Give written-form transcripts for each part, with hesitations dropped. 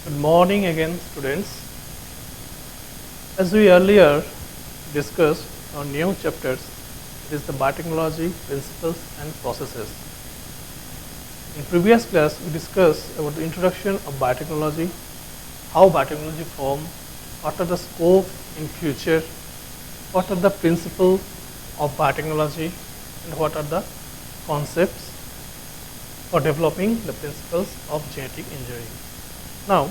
Good morning again, students. As we earlier discussed on new chapters, it is the biotechnology principles and processes. In previous class, we discussed about the introduction of biotechnology, how biotechnology form, what are the scope in future, what are the principles of biotechnology, and what are the concepts for developing the principles of genetic engineering. Now,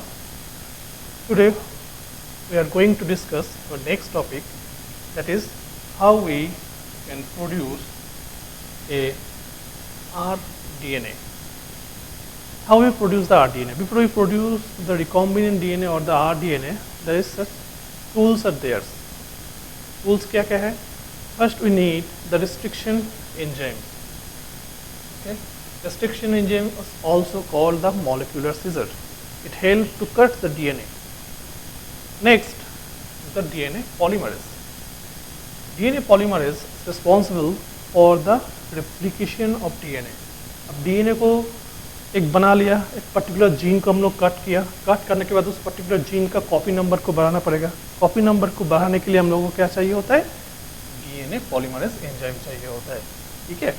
today we are going to discuss our next topic, that is how we can produce a rDNA. How we produce the rDNA? Before we produce the recombinant DNA or the rDNA, there is such tools are there. Tools क्या क्या है? First we need the restriction enzyme. Okay? Restriction enzyme is also called the molecular scissor. It helps to cut the DNA. Next, the DNA polymerase. DNA polymerase is responsible for the replication of DNA. अब DNA को एक बना लिया, एक particular gene को हम लोग cut किया, कट करने के बाद उस पर्टिकुलर जीन का कॉपी नंबर को बढ़ाना पड़ेगा. कॉपी नंबर को बढ़ाने के लिए हम लोगों को क्या चाहिए होता है? DNA polymerase एंजाइम चाहिए होता है. ठीक है.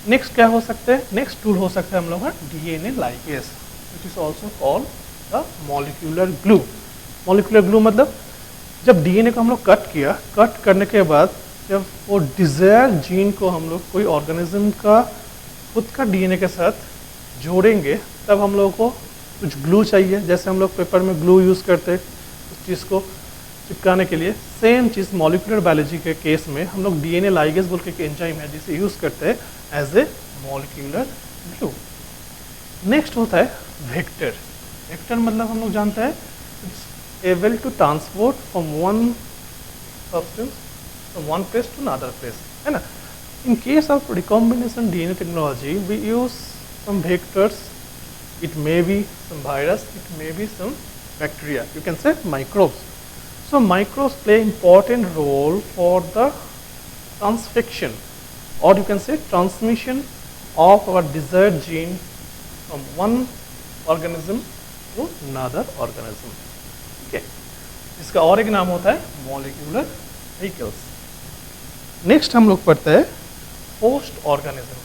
नेक्स्ट क्या हो सकते हैं? नेक्स्ट टूल हो सकता है हम लोग का DNA ligase, which is also called the molecular glue. molecular glue मतलब जब DNA को हम लोग कट किया, कट करने के बाद जब वो डिजायर जीन को हम लोग कोई ऑर्गेनिज्म का खुद का DNA के साथ जोड़ेंगे, तब हम लोगों को कुछ ग्लू चाहिए. जैसे हम लोग पेपर में ग्लू यूज़ करते हैं उस चीज़ को चिपकाने के लिए, सेम चीज़ मॉलिक्यूलर बायोलॉजी के केस में हम लोग DNA लाइगेज बोल के एक एंजाइम है जिसे यूज़ करते हैं as a molecular glue. Next होता है वेक्टर. वेक्टर मतलब हम लोग जानते हैं able to transport from one substance from one place to another place, है ना. In case of recombination DNA technology we use some vectors. It may be some virus, it may be some bacteria, you can say microbes. So microbes play important role for the transfection, or you can say transmission of our desired gene from one organism to another organism. Okay, इसका और एक नाम होता है molecular vehicles. Next हम लोग पढ़ते हैं होस्ट ऑर्गेनिज्म.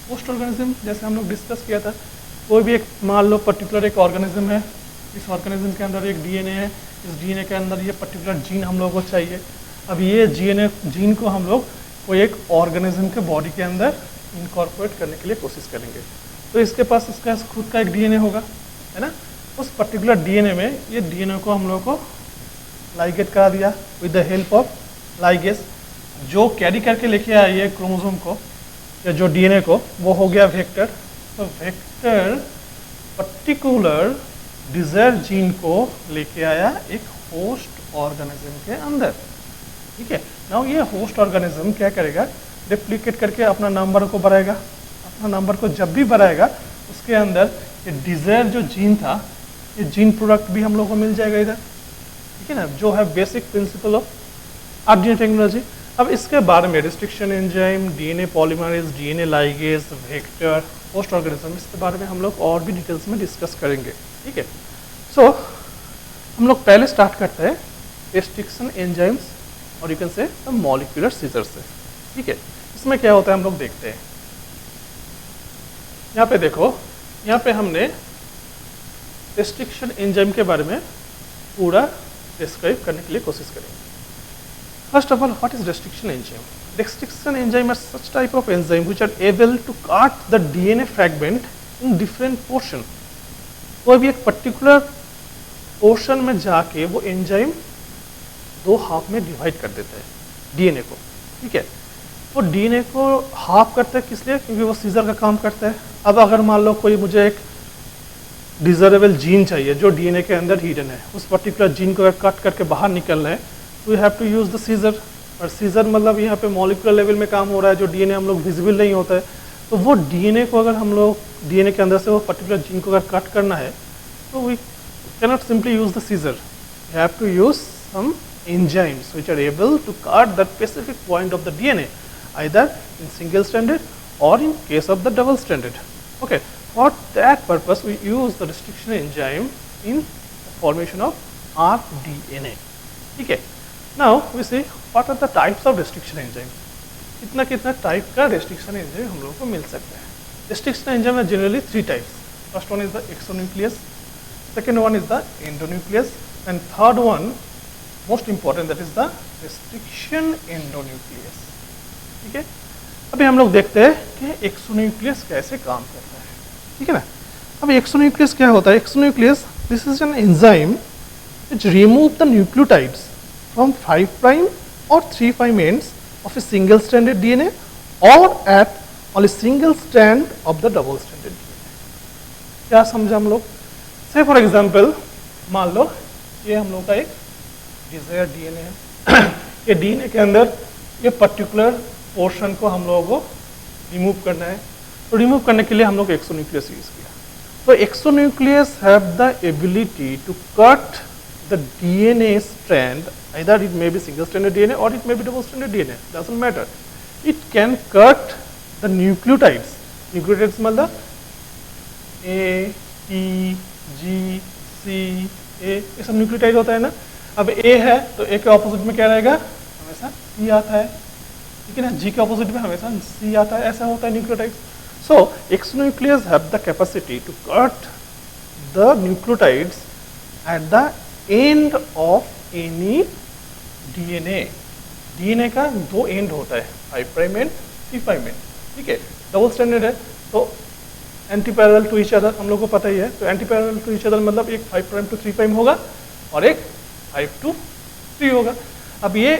होस्ट ऑर्गेनिज्म जैसे हम लोग डिस्कस किया था, कोई भी एक मान लो पर्टिकुलर एक ऑर्गेनिज्म है, इस ऑर्गेनिज्म के अंदर एक DNA है, इस DNA के अंदर ये पर्टिकुलर जीन हम लोगों को चाहिए. अब ये जीन को हम लोग कोई एक ऑर्गेनिज्म के बॉडी के अंदर इनकॉर्पोरेट करने के लिए कोशिश करेंगे. तो इसके पास इसका खुद का एक DNA होगा, है ना. उस पर्टिकुलर DNA में ये DNA को हम लोग को लाइगेट करा दिया with the help of ligase, जो कैरी करके लेके आया ये क्रोमोसोम को या जो DNA को, वो हो गया वेक्टर. तो वेक्टर पर्टिकुलर डिजायर जीन को लेके आया एक होस्ट ऑर्गेनिज्म के अंदर. ठीक है. नाउ ये होस्ट ऑर्गेनिज्म क्या करेगा? रेप्लिकेट करके अपना नंबर को बढ़ाएगा. अपना नंबर को जब भी बढ़ाएगा उसके अंदर ये डिजायर जो जीन था, ये जीन प्रोडक्ट भी हम लोग को मिल जाएगा इधर. ठीक है ना, जो है basic principle of rDNA technology. अब इसके बारे में restriction enzyme, DNA polymerase, DNA ligase, vector, host organism, इसके बारे में हम लोग और भी डिटेल्स में डिस्कस करेंगे. ठीक है. सो हम लोग पहले स्टार्ट करते हैं रिस्ट्रिक्शन एंजाइम्स और you can say the molecular scissor से. ठीक है. इसमें क्या होता है हम लोग देखते हैं. यहाँ पे देखो, यहाँ पे हमने रिस्ट्रिक्शन एंजाइम के बारे में पूरा डिस्क्राइब करने के लिए कोशिश करेंगे. First of all, what is restriction enzyme? Restriction enzyme are such type of enzyme which are able to cut the DNA fragment in different portion. कोई भी एक पर्टिकुलर पोर्शन में जाके वो एंजाइम दो हाफ में डिवाइड कर देता है DNA को. ठीक है. वो DNA को हाफ करता है किस लिए? क्योंकि वो सीजर का काम करता है. अब अगर मान लो कोई मुझे एक डिजायरेबल जीन चाहिए जो DNA के अंदर हिडन है, उस पर्टिकुलर जीन को अगर कट करके बाहर निकलना है, we have to use the scissor. और सीजर मतलब यहाँ पे मॉलिक्यूलर लेवल में काम हो रहा है, जो DNA हम लोग विजिबल नहीं होता है. तो वो DNA को अगर हम लोग DNA के अंदर से वो पर्टिकुलर जीन को अगर कट करना है, तो we cannot simply use the scissor. We have to use some enzymes which are able to cut that specific point of the DNA, either in single stranded or in case of the double stranded. Okay, for that purpose we use the restriction enzyme in formation of rDNA. ठीक है. Now we see what are the types of restriction enzyme. कितना कितना type का restriction enzyme हम लोगों को मिल सकता है. Restriction enzyme are generally three types. First one is the exonuclease, second one is the endonuclease, and third one most important, that is the restriction endonuclease. ठीक है. अभी हम लोग देखते हैं कि एक्सोन्यूक्लियस कैसे काम करता है. ठीक है ना. अब एक्सोन्यूक्लियस क्या होता है? Exonuclease, this is an enzyme which remove the nucleotides from 5 prime or 3 prime ends of a single stranded DNA or at only single strand of the double stranded DNA. क्या समझा हम लोग? से फॉर एग्जाम्पल मान लो ये हम लोग का एक डिजायर डीएनए है. ये डीएनए के अंदर ये पर्टिकुलर पोर्शन को हम लोगों को रिमूव करना है. तो रिमूव करने के लिए हम लोग एक्सोन्यूक्लियस यूज किया. तो exonuclease have the ability to cut the DNA strand, either it may be single stranded DNA or it may be double stranded DNA, doesn't matter. It can cut the nucleotides. Nucleotides मतलब A, T, G, C, A, ये सब nucleotide होता है ना. अब A है तो A के ऑपोजिट में क्या रहेगा? हमेशा C आता है. ठीक है ना. G के ऑपोजिट में हमेशा C आता है. ऐसा होता है nucleotide. So exonucleases have the capacity to cut the nucleotides at the end of any DNA. DNA का दो एंड होता है, 5 प्राइम एंड 3 प्राइम एंड. ठीक है. डबल स्टैंडर्ड है तो anti parallel to each other हम लोग को पता ही है. तो anti parallel to each other मतलब एक 5 प्राइम टू 3 प्राइम होगा और एक 5 टू 3 होगा. अब ये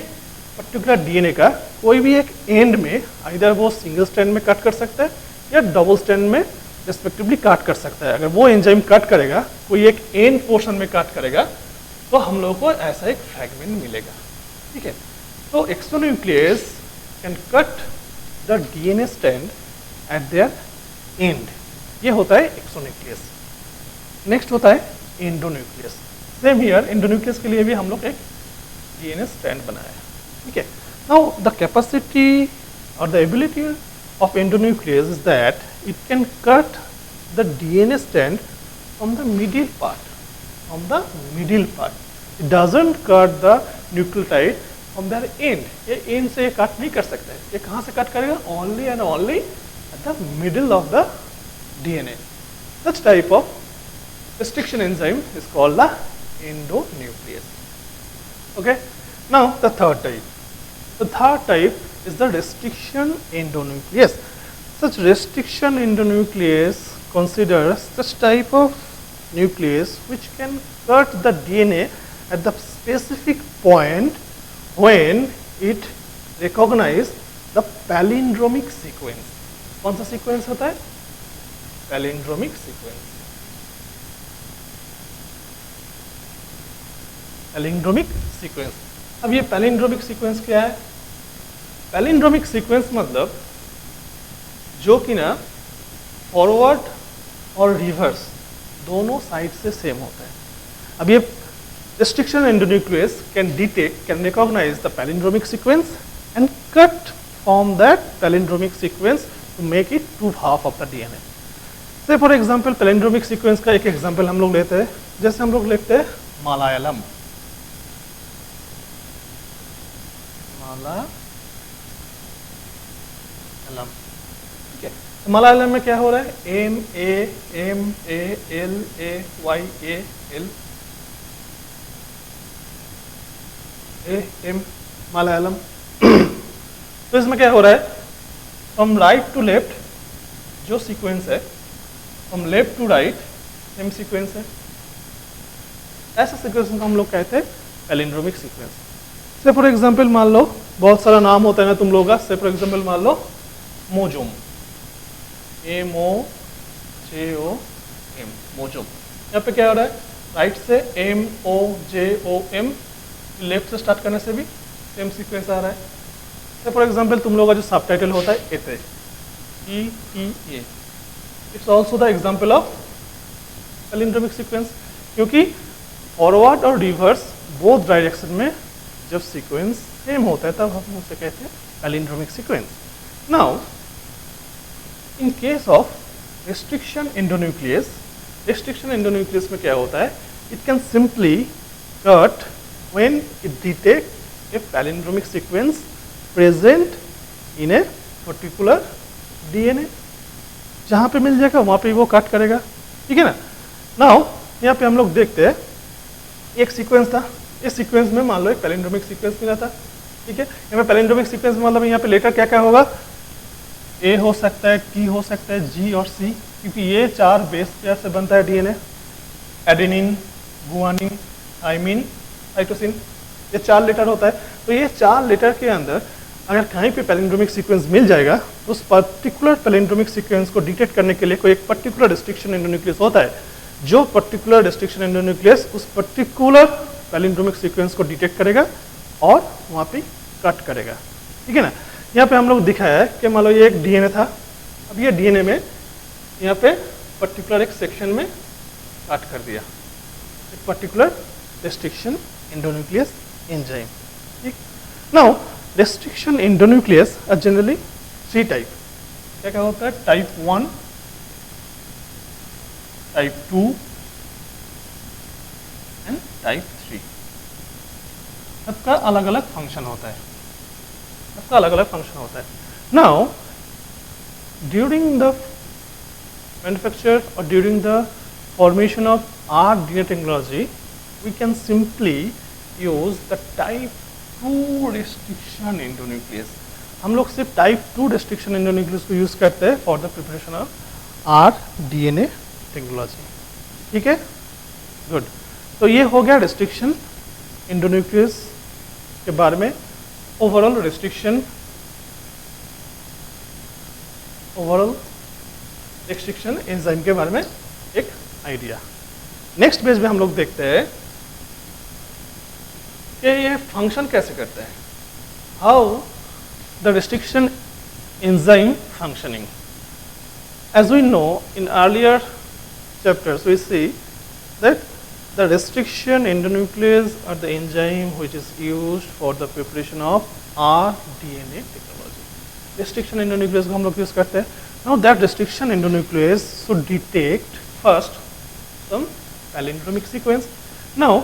पर्टिकुलर डीएनए का कोई भी एक एंड में इधर वो सिंगल स्ट्रैंड में कट कर सकता है या डबल स्ट्रैंड में रिस्पेक्टिवली कट कर सकता है. अगर वो एंजाइम कट करेगा, कोई एक एंड पोर्शन में कट करेगा, तो हम लोग को ऐसा एक फ्रैगमेंट मिलेगा. ठीक है. तो exonuclease can cut the DNA strand eight there and. ये होता है एक्सोन्यूक्लियस. नेक्स्ट होता है एंडोन्यूक्लियस. सेम हियर एंडोन्यूक्लियस के लिए भी हम लोग एक डीएनए स्ट्रैंड बनाया है. ठीक है. नाउ द कैपेसिटी और the ability of endonuclease is that it can cut the DNA strand from the middle part. From the middle part. It doesn't cut the nucleotide from their end. ये end से cut नहीं कर सकता है. ये कहाँ से कट करेगा? Only and only at the middle of the DNA. Such type of restriction enzyme is called the endonuclease. Okay. Now the third type. The third type is the restriction endonuclease. Such restriction endonuclease considers such type of nuclease which can cut the DNA at the specific point when it recognize the palindromic sequence. कौन सा sequence होता है? Palindromic sequence. Palindromic sequence. अब ये palindromic sequence क्या है? Palindromic sequence मतलब जो कि ना फॉरवर्ड और रिवर्स दोनों साइड से सेम होता है. अब ये restriction endonuclease can detect, can recognize the palindromic sequence and cut from that palindromic sequence to make it two half of the DNA. Say for example palindromic sequence का एक example हम लोग लेते हैं. जैसे हम लोग लेते हैं मलयालम. ठीक है. तो मलयालम में क्या हो रहा है? M मलयालम. तो इसमें क्या हो रहा है? फ्रॉम राइट टू लेफ्ट जो सीक्वेंस है, from left to right same sequence है. ऐसा सीक्वेंस को हम लोग कहते हैं palindromic sequence. Say for example मान लो बहुत सारा नाम होता है ना तुम लोगों का. से फॉर एग्जाम्पल मान लो मोजोम. MOJOM. मोजोम. यहाँ पे क्या हो रहा है? राइट से MOJOM, लेफ्ट से स्टार्ट करने से भी सेम सीक्वेंस आ रहा है. से फॉर एग्जाम्पल तुम लोगों का जो सब टाइटल होता है एथे, ETA. It's also the example of palindromic sequence. क्योंकि फॉरवर्ड और रिवर्स बोथ डायरेक्शन में जब सीक्वेंस सेम होता है तब हम उसे कहते हैं palindromic sequence. Now in case of restriction endonuclease में क्या होता है it can simply cut when it detects a palindromic sequence present in a particular DNA. जहाँ पे मिल जाएगा वहाँ पे वो कट करेगा, ठीक है ना। नाउ यहाँ पे हम लोग देखते हैं एक सीक्वेंस था, इस सीक्वेंस में मान लो एक पैलिंड्रोमिक सीक्वेंस मिला था, ठीक है। यहाँ पे पैलिंड्रोमिक सीक्वेंस में मतलब यहाँ पे लेटर क्या क्या होगा, ए हो सकता है, टी हो सकता है, जी और सी, क्योंकि ये 4 बेस पेयर से बनता है DNA. Adenine, guanine, thymine, cytosine, ये 4 लेटर होता है। तो ये 4 लेटर के अंदर अगर कहीं पे पैलिंड्रोमिक सीक्वेंस मिल जाएगा तो उस पर्टिकुलर पैलिंड्रोमिक सीक्वेंस को डिटेक्ट करने के लिए कोई एक पर्टिकुलर रिस्ट्रिक्शन एंडोन्यूक्लियस होता है, जो पर्टिकुलर रिस्ट्रिक्शन एंडोन्यूक्लियस उस पर्टिकुलर पैलिंड्रोमिक सीक्वेंस को डिटेक्ट करेगा और वहाँ पे कट करेगा, ठीक है ना। यहाँ पे हम लोग दिखाया है कि मान लो ये एक डीएनए था, अब ये डीएनए में यहाँ पे पर्टिकुलर एक सेक्शन में कट कर दिया, एक पर्टिकुलर रिस्ट्रिक्शन एंडोन्यूक्लियस एंजाइम, ठीक। Now restriction endonuclease are generally 3 type. क्या क्या होता है, टाइप 1, टाइप 2 एंड टाइप 3। सबका अलग अलग फंक्शन होता है, सबका अलग अलग फंक्शन होता है। नाउ ड्यूरिंग द मैन्युफैक्चर और during the formation of R DNA technology we can simply use the type 2 restriction endonuclease। हम लोग सिर्फ टाइप 2 restriction endonuclease को यूज करते हैं for the preparation of R DNA technology, ठीक है, गुड। तो ये हो गया restriction endonuclease के बारे में, ओवरऑल restriction एंजाइम के बारे में एक आइडिया। नेक्स्ट पेज में हम लोग देखते हैं कि ये फंक्शन कैसे करता है, how the restriction enzyme functioning. As we know in earlier chapters we see that the restriction endonuclease are the enzyme which is used for the preparation of rDNA technology। restriction endonuclease को हम लोग use करते हैं। now that restriction endonuclease should detect first some palindromic sequence। now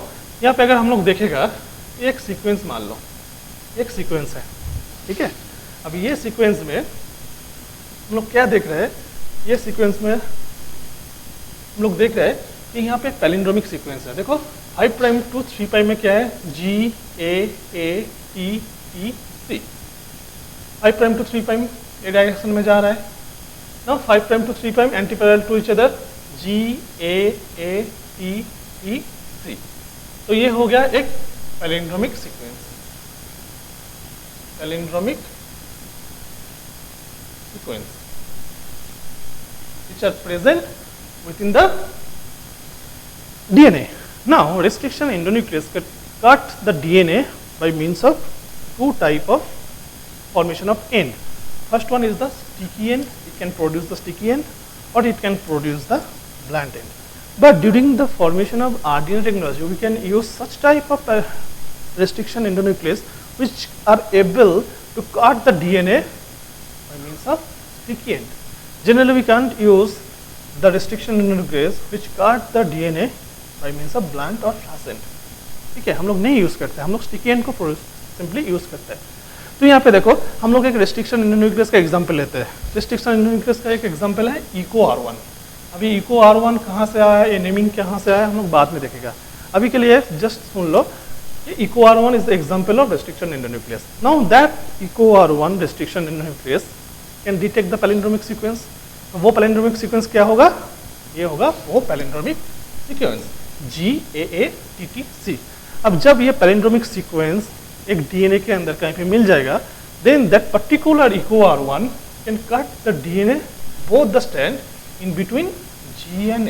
यहाँ पे अगर हम लोग देखेगा एक सीक्वेंस मान लो, एक सीक्वेंस है, ठीक है। अब ये सीक्वेंस में हम लोग क्या देख रहे हैं, ये सीक्वेंस में हम लोग देख रहे हैं कि यहाँ पे पैलिंड्रोमिक सीक्वेंस है। देखो 5 प्राइम टू 3 प्राइम में क्या है, G A A T T C। 5 prime to 3 prime ये डायरेक्शन में जा रहा है। Now 5 prime to 3 prime anti parallel to each other, G A A T T C। तो ये हो गया एक palindromic sequence, palindromic sequence which are present within the DNA। now restriction endonuclease cut the DNA by means of 2 type of formation of end। first one is the sticky end, it can produce the sticky end or it can produce the blunt end। but during the formation of rDNA technology we can use such type of restriction endonuclease which are able to cut the DNA by means of sticky end। generally we can't use the restriction endonuclease which cut the DNA by means of blunt or flaccent, ठीक है, हम लोग नहीं use करते, हम लोग sticky and को simply use करते हैं। तो यहाँ पे देखो हम लोग एक restriction endonuclease का एग्जांपल लेते हैं। restriction endonuclease का एक एग्जांपल है ECO-R1। अभी ECO-R1 कहाँ से आया है, ये नेमिंग कहाँ से आया है हम लोग बाद में देखेगा। अभी के लिए just soon low, ECO-R1 is the example of restriction endonuclease। now that ECO-R1 restriction endonuclease can detect the palindromic sequence। तो वो पैलिंड्रोमिक सीक्वेंस क्या होगा, ये होगा वो पैलिंड्रोमिक सीक्वेंस GAATTC। अब जब ये पैलिंड्रोमिक सीक्वेंस एक डीएनए के अंदर कहीं पे मिल जाएगा, then that particular ECO-R1 can cut the DNA both the strand in between G and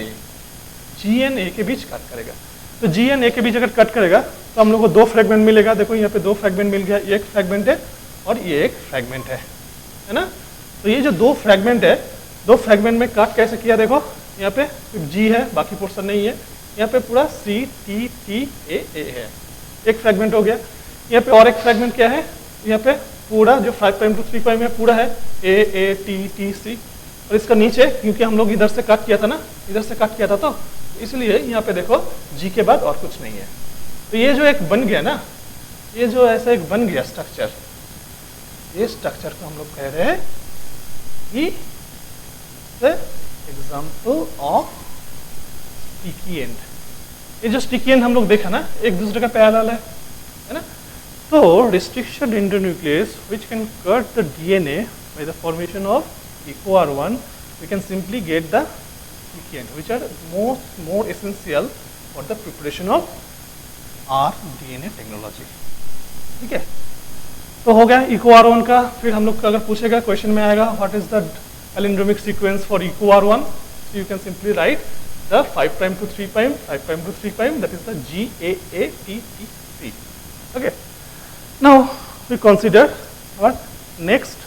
A के बीच कट करेगा। तो G एंड A के बीच अगर कट करेगा तो हम लोग को 2 फ्रेगमेंट मिलेगा। देखो यहाँ पे 2 फ्रेगमेंट मिल गया, एक फ्रेगमेंट है और ये एक फ्रेगमेंट है ना। तो ये जो 2 फ्रेगमेंट है, 2 फ्रेगमेंट में कट कैसे किया, देखो यहाँ पे सिर्फ G है, बाकी पोर्शन नहीं है। यहाँ पे पूरा CTTA है, एक फ्रेगमेंट हो गया। यहाँ पे और एक फ्रेगमेंट क्या है, यहाँ पे पूरा जो 5 प्राइम टू 3 प्राइम है पूरा है AATTC। और इसका नीचे क्योंकि हम लोग इधर से कट किया था ना, इधर से कट किया था, तो इसलिए यहाँ पे देखो जी के बाद और कुछ नहीं है। तो ये जो एक बन गया ना, ये जो ऐसा एक बन गया स्ट्रक्चर, ये स्ट्रक्चर को हम लोग कह रहे हैं कि एग्जाम्पल ऑफ स्टिकी एंड। ये जो स्टिकी एंड हम लोग देखा ना, एक दूसरे का पैरेलल है ना। तो restriction endonuclease which can cut the DNA by the formation of EcoR1, we can simply get the sticky end, which are more essential for the preparation of our DNA technology. ठीक है, तो हो गया EcoR1 का। फिर हम लोग अगर पूछेगा क्वेश्चन में आएगा what is the palindromic sequence for EcoR1, so you can simply write the 5' to 3', 5' to 3', that is the GAATTC. Okay. Now we consider our next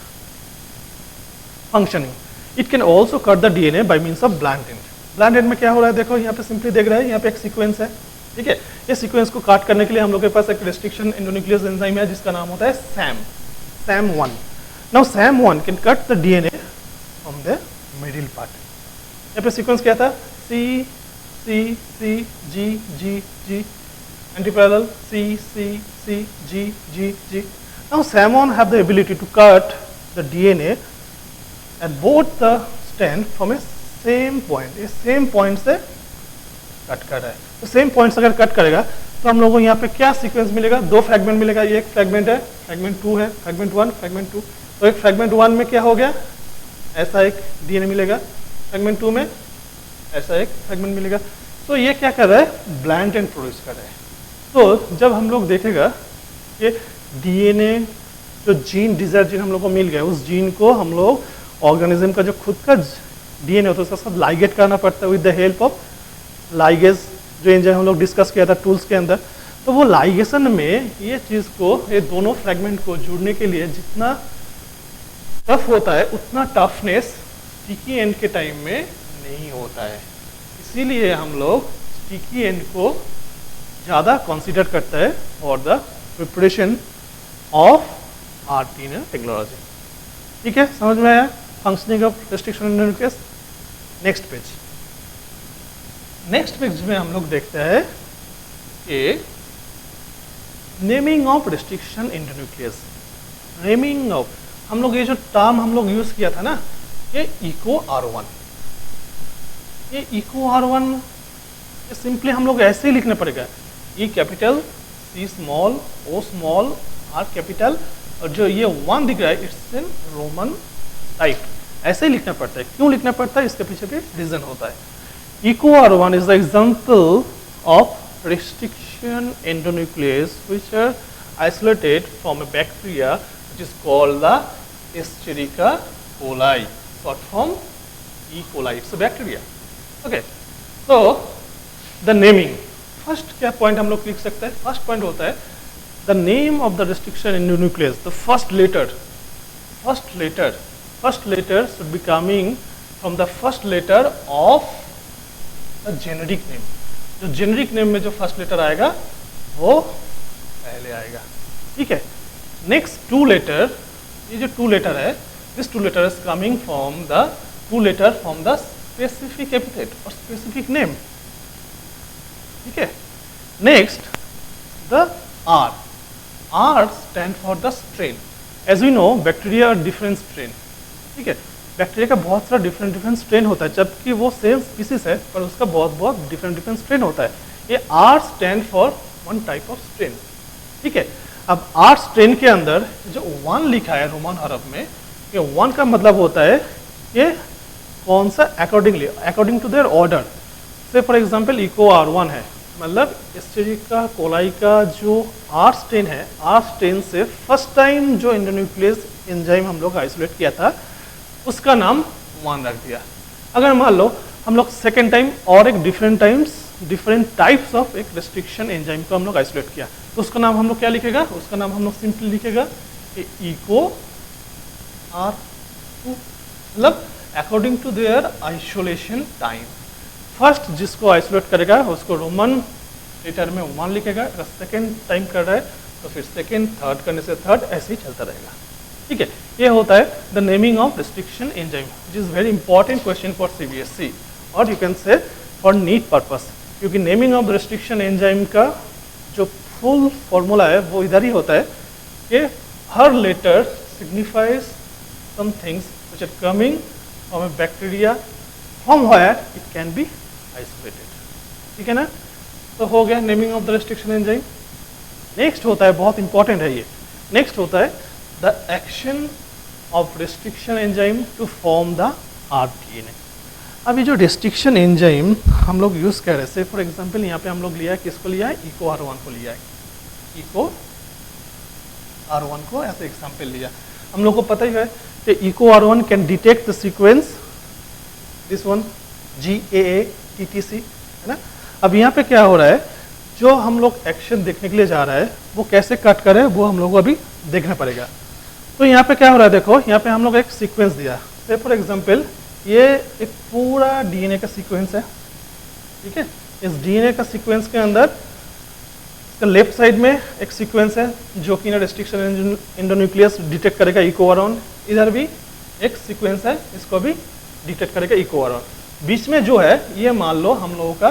functioning. It can also cut the DNA by means of blunt end. Blunt end में क्या हो रहा है देखो, यहाँ पे simply देख रहे हैं, यहाँ पे एक सीक्वेंस है, ठीक है। ये सीक्वेंस को काट करने के लिए हम लोग के पास एक रेस्ट्रिक्शन एंडोन्यूक्लियस एंजाइम है जिसका नाम होता है SAM1. Now SAM1 can cut the DNA from the middle part. यहाँ पे सीक्वेंस क्या था, C C C G G G, antiparallel C C C G G G. Now SAM1 have the ability to cut the DNA at both the strand from a same point. ये same point से cut कर रहा है, तो same point से अगर cut करेगा तो हम लोगों को यहाँ पे क्या सीक्वेंस मिलेगा, दो फ्रैगमेंट मिलेगा। ये एक फ्रैगमेंट है, फ्रैगमेंट 2 है, फ्रैगमेंट 1, फ्रैगमेंट 2। तो एक फ्रैगमेंट 1 में क्या हो गया, ऐसा एक डीएनए मिलेगा, फ्रैगमेंट 2 में ऐसा एक फ्रैगमेंट मिलेगा। तो ये क्या कर रहा है, ब्लंट एंड प्रोड्यूस कर रहा है। तो जब हम लोग देखेगा कि डीएनए जो जीन, डिजायर जीन हम लोग को मिल गया, उस जीन को हम लोग ऑर्गेनिज्म का जो खुद का डीएनए होता है उसका साथ लाइगेट करना पड़ता है with the help of ligase, जो एंजाइम हम लोग डिस्कस किया था टूल्स के अंदर। तो वो लाइगेशन में ये चीज़ को, ये दोनों फ्रैगमेंट को जुड़ने के लिए जितना टफ होता है उतना टफनेस स्टिकी एंड के टाइम में नहीं होता है। इसीलिए हम लोग स्टिकी एंड को ज़्यादा कंसीडर करता है for the preparation of R DNA technology. ठीक है, समझ में आया functioning of restriction endonuclease. Next page में हम लोग देखते हैं कि naming of restriction endonuclease. Naming of, हम लोग ये जो टर्म हम लोग यूज किया था ना, ये EcoR1, ये EcoR1 सिंपली हम लोग ऐसे ही लिखना पड़ेगा, E capital, C small, O small, R capital, और जो ये 1 दिख रहा है इट्स इन रोमन टाइप। ऐसे ही लिखना पड़ता है। क्यों लिखना पड़ता है, इसके पीछे भी रीजन होता है। EcoR1 is the example of restriction endonuclease which are isolated from a bacteria which is called the Escherichia coli, short form E. coli. It's a bacteria. Okay. So the naming. First क्या point हम लोग लिख सकते हैं? First point होता है the name of the restriction endonuclease. The first letter should be coming from the first letter of the generic name. जो generic name में जो फर्स्ट लेटर आएगा वो पहले आएगा। ठीक है, नेक्स्ट 2 लेटर, ये जो 2 लेटर है, this 2 letter is coming from the 2 letter from the specific epithet और स्पेसिफिक नेम। ठीक है, next the R stand for the strain. As we know bacteria are different strain. ठीक है, बैक्टीरिया का बहुत सारा डिफरेंट स्ट्रेन होता है, जबकि वो सेम स्पीसीज है पर उसका बहुत डिफरेंट स्ट्रेन होता है। ये R stand for 1 type of strain. ठीक है, अब R स्ट्रेन के अंदर जो 1 लिखा है रोमन हरफ में, ये 1 का मतलब होता है ये कौन सा, अकॉर्डिंग टू देयर ऑर्डर। से फॉर एग्जांपल EcoR1 है, मतलब एस्चेरिका कोलाई का जो R स्ट्रेन है, R स्ट्रेन से फर्स्ट टाइम जो एंडोन्यूक्लियस एंजाइम हम लोग आइसोलेट किया था उसका नाम 1 रख दिया। अगर मान लो हम लोग सेकेंड टाइम और एक डिफरेंट टाइप्स ऑफ एक रेस्ट्रिक्शन एंजाइम को हम लोग आइसोलेट किया, तो उसका नाम हम लोग क्या लिखेगा, उसका नाम हम लोग सिंपली लिखेगा EcoR2, मतलब according to their isolation time. First जिसको आइसोलेट करेगा उसको रोमन लेटर में 1 लिखेगा, अगर सेकेंड टाइम कर रहा है तो फिर सेकेंड, थर्ड करने से थर्ड, ऐसे ही चलता रहेगा। ठीक है, ये होता है the naming of restriction enzyme, which is very important question for CBSE, और you can say for NEET purpose, क्योंकि नेमिंग ऑफ रेस्ट्रिक्शन एंजाइम का जो फुल फॉर्मूला है वो इधर ही होता है कि हर letter signifies some things which are coming from a bacteria from where it can be isolated. ठीक है ना, तो हो गया naming of the restriction enzyme. Next होता है, बहुत इंपॉर्टेंट है ये, नेक्स्ट होता है the action of restriction enzyme to form the rDNA. अब ये जो रेस्ट्रिक्शन एंजाइम हम लोग यूज़ कर रहे हैं, फॉर एग्जांपल यहाँ पे हम लोग लिया है, किसको लिया है, इको आर1 को लिया है, इको आर1 को ऐसे एग्जांपल लिया। हम लोग को पता ही है कि Eco R one can detect the sequence this one GAATTC, है ना। अब यहाँ पे क्या हो रहा है, जो हम लोग एक्शन देखने के लिए जा रहा है वो कैसे कट करे वो हम लोग को अभी देखना पड़ेगा। तो यहाँ पे क्या हो रहा है, देखो यहाँ पे हम लोग एक सीक्वेंस दिया, से फॉर एग्जांपल ये एक पूरा डीएनए का सीक्वेंस है। ठीक है, इस डीएनए का सीक्वेंस के अंदर इसका लेफ्ट साइड में एक सीक्वेंस है जो कि ना रेस्ट्रिक्शन एंडोन्यूक्लियस डिटेक्ट करेगा इको आर1, इधर भी एक सीक्वेंस है, इसको भी डिटेक्ट करेगा इको आर1। बीच में जो है ये मान लो हम लोगों का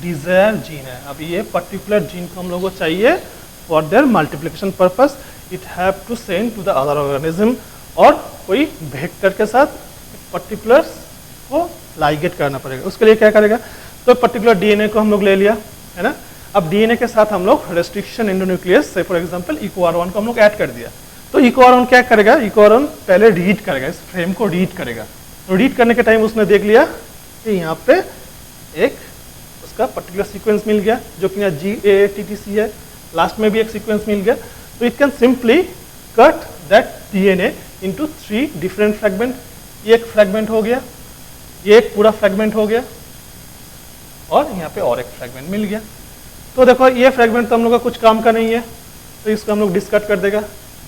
डिजायर जीन है। अब ये पर्टिकुलर जीन को हम लोगों को चाहिए for their multiplication purpose, it have to send to the other organism, और कोई वेक्टर के साथ पर्टिकुलर को लाइगेट करना पड़ेगा। उसके लिए क्या करेगा, तो पर्टिकुलर डीएनए को हम लोग ले लिया, है ना। अब डीएनए के साथ हम लोग रेस्ट्रिक्शन एंडोन्यूक्लियस से फॉर एग्जांपल इको आर1 को हम लोग ऐड कर दिया। तो इको आर1 क्या करेगा, इको आर1 पहले रीड करेगा, इस फ्रेम को रीड करेगा। तो रीड करने के टाइम उसने देख लिया कि यहाँ पे एक उसका पर्टिकुलर सीक्वेंस मिल गया जो कि यहाँ GAATTC है, लास्ट में भी एक सीक्वेंस मिल गया। तो it can simply cut that DNA into 3 different fragment. ये एक फ्रैगमेंट हो गया, ये एक पूरा फ्रैगमेंट हो गया, और यहाँ पे और एक फ्रैगमेंट मिल गया। तो देखो ये फ्रैगमेंट तो हम लोग का कुछ काम का नहीं है, तो इसको हम लोग डिस्कट कर देगा।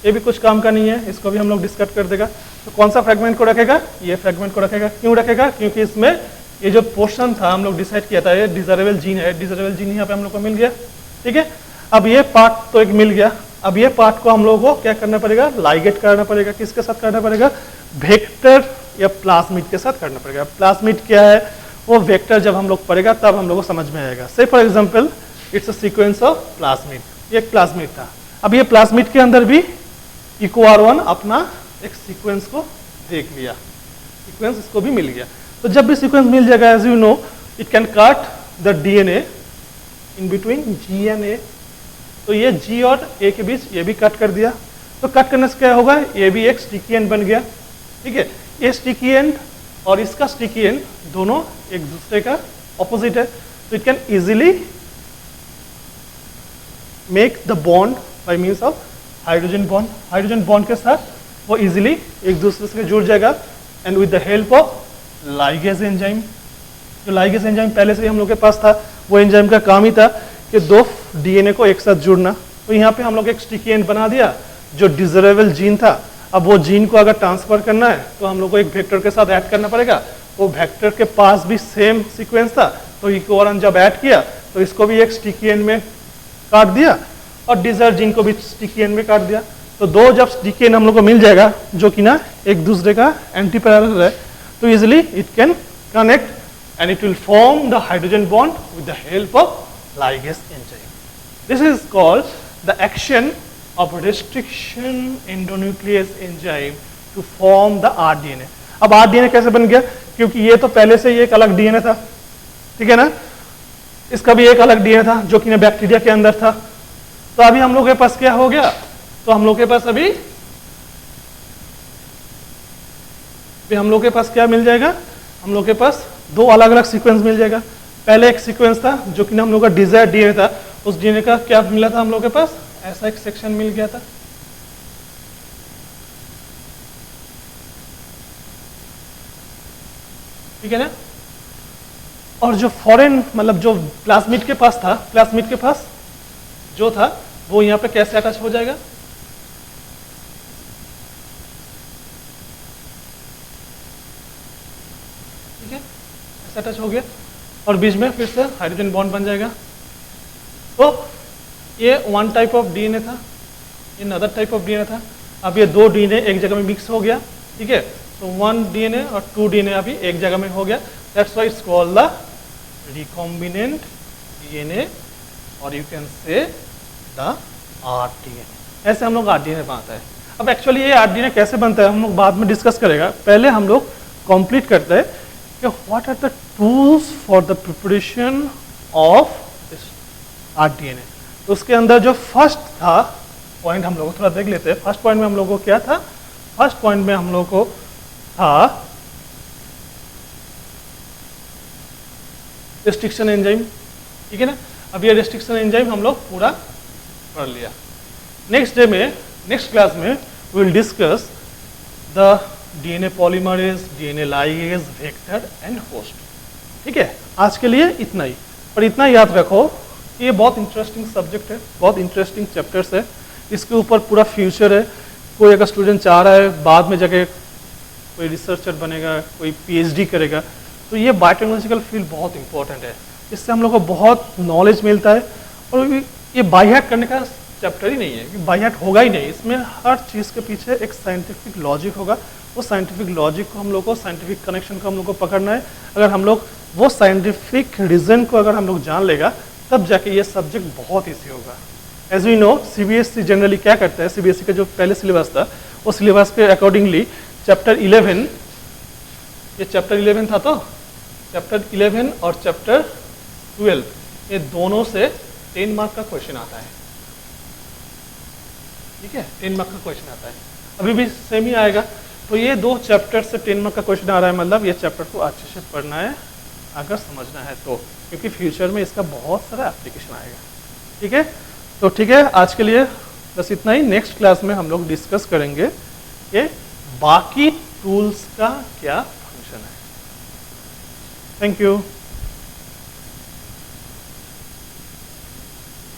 ये भी कुछ काम का नहीं है, इसको भी हम लोग डिस्कट कर देगा। तो कौन सा फ्रैगमेंट को रखेगा, ये फ्रैगमेंट को रखेगा। क्यों रखेगा, क्योंकि इसमें ये जो पोर्शन था हम लोग डिसाइड किया था, ये डिजायरेबल जीन है, डिजायरेबल जीन यहाँ पे हम लोग को मिल गया। ठीक है, अब ये पार्ट तो एक मिल गया, अब ये पार्ट को हम लोगों को क्या करना पड़ेगा, लाइगेट करना पड़ेगा। किसके साथ करना पड़ेगा, वेक्टर या प्लाज्मिड के साथ करना पड़ेगा। प्लाज्मिड क्या है, वो वेक्टर जब हम लोग पढ़ेगा तब हम लोग को समझ में आएगा। से for example it's a sequence of plasmid, ये एक प्लाज्मिड था। अब ये प्लाज्मिड के अंदर भी इको आर1 अपना एक सीक्वेंस को देख लिया, सीक्वेंस इसको भी मिल गया। तो जब भी सीक्वेंस मिल जाएगा, as you know, it can cut the DNA in between G and A। तो ये G और A के बीच ये भी कट कर दिया। तो कट करने से क्या होगा, ये भी एक स्टिकी एंड बन गया। ठीक है, ये स्टिकी एंड और इसका स्टिकी एंड दोनों एक दूसरे का ऑपोजिट है। तो it can easily make the bond by means of hydrogen bond. Hydrogen bond के साथ वो इजीली एक दूसरे से जुड़ जाएगा, and with the help of ligase enzyme. जो लाइगेज एंजाइम पहले से ही हम लोग के पास था, वो एंजाइम का काम ही था कि दो डीएनए को एक साथ जुड़ना। तो यहाँ पे हम लोग एक स्टिकी एंड बना दिया जो डिजायरेबल जीन था। अब वो जीन को अगर ट्रांसफर करना है तो हम लोग को एक वेक्टर के साथ ऐड करना पड़ेगा। वो वेक्टर के पास भी सेम सीक्वेंस था, तो इको आर1 जब ऐड किया तो इसको भी एक स्टिकी एंड में काट दिया, और डिजायर जीन को भी स्टिकी एंड में काट दिया। तो दो जब स्टिकी एंड हम लोग को मिल जाएगा जो कि ना एक दूसरे का एंटी पैरेलल है, तो easily it can connect and it will form the hydrogen bond with the help of ligase enzyme. This is called the action of restriction endonuclease enzyme to form the rDNA. अब rDNA कैसे बन गया, क्योंकि ये तो पहले से ही एक अलग डीएनए था, ठीक है ना। इसका भी एक अलग डीएनए था जो कि ना बैक्टीरिया के अंदर था। तो अभी हम लोग के पास क्या हो गया, तो हम लोग के पास अभी हम लोग के पास क्या मिल जाएगा, हम लोग के पास दो अलग अलग सीक्वेंस मिल जाएगा। पहले एक सीक्वेंस था जो कि हम लोग का डिजायर डीएनए था, उस डीएनए का क्या मिला था हम लोग के पास, ऐसा एक सेक्शन मिल गया था। ठीक है ना। और जो फॉरेन मतलब जो प्लाज्मिड के पास था, प्लाज्मिड के पास जो था वो यहाँ पे कैसे अटैच हो जाएगा, ठीक है, ऐसा अटैच हो गया, और बीच में फिर से हाइड्रोजन बॉन्ड बन जाएगा। तो ये वन टाइप ऑफ डीएनए था, ये अनदर टाइप ऑफ डीएनए था। अब ये दो डीएनए एक जगह में मिक्स हो गया, ठीक है। तो वन डीएनए और टू डीएनए अभी एक जगह में हो गया। That's why it's called the recombinant DNA और you can say the RDNA। ऐसे हम लोग RDNA बनाता है। अब एक्चुअली ये RDNA कैसे बनता है हम लोग बाद में डिस्कस करेगा। पहले हम लोग कंप्लीट करते हैं कि what are the tools for the preparation of RDNA। तो उसके अंदर जो फर्स्ट था पॉइंट हम लोग थोड़ा देख लेते हैं। फर्स्ट पॉइंट में हम लोगों को क्या था? फर्स्ट पॉइंट में हम लोगों को था रेस्ट्रिक्शन एंजाइम, ठीक है ना। अब ये रेस्ट्रिक्शन एंजाइम हम लोग पूरा कर लिया। नेक्स्ट डे में, नेक्स्ट क्लास में we will discuss the DNA polymerase, DNA ligase, vector and host. ठीक है, आज के लिए इतना ही। पर इतना याद रखो कि ये बहुत इंटरेस्टिंग सब्जेक्ट है, बहुत इंटरेस्टिंग चैप्टर्स है, इसके ऊपर पूरा फ्यूचर है। कोई अगर स्टूडेंट चाह रहा है बाद में जाके कोई रिसर्चर बनेगा, कोई PhD करेगा, तो ये बायोटेक्नोलॉजिकल फील्ड बहुत इंपॉर्टेंट है। इससे हम लोग को बहुत नॉलेज मिलता है। और ये बाय हार्ट करने का चैप्टर ही नहीं है, कि बाय हार्ट होगा ही नहीं। इसमें हर चीज़ के पीछे एक साइंटिफिक लॉजिक होगा। वो साइंटिफिक लॉजिक को हम लोग को, साइंटिफिक कनेक्शन को हम लोग को पकड़ना है। अगर हम लोग वो साइंटिफिक रीजन को अगर हम लोग जान लेगा, तब जाके ये सब्जेक्ट बहुत ईजी होगा। As we know, CBSE generally क्या करता है, CBSE का जो पहले सिलेबस था, वो सिलेबस के अकॉर्डिंगली चैप्टर 11, ये चैप्टर 11 था, तो चैप्टर 11 और चैप्टर 12 ये दोनों से 10 मार्क का क्वेश्चन आता है। ठीक है, 10 मार्क का क्वेश्चन आता है। अभी भी सेम ही आएगा। तो ये दो चैप्टर से 10 मार्क का क्वेश्चन आ रहा है, मतलब ये चैप्टर को अच्छे से पढ़ना है अगर समझना है तो, क्योंकि फ्यूचर में इसका बहुत सारा एप्लीकेशन आएगा। ठीक है, तो ठीक है, आज के लिए बस इतना ही। नेक्स्ट क्लास में हम लोग डिस्कस करेंगे कि बाकी टूल्स का क्या फंक्शन है। Thank you.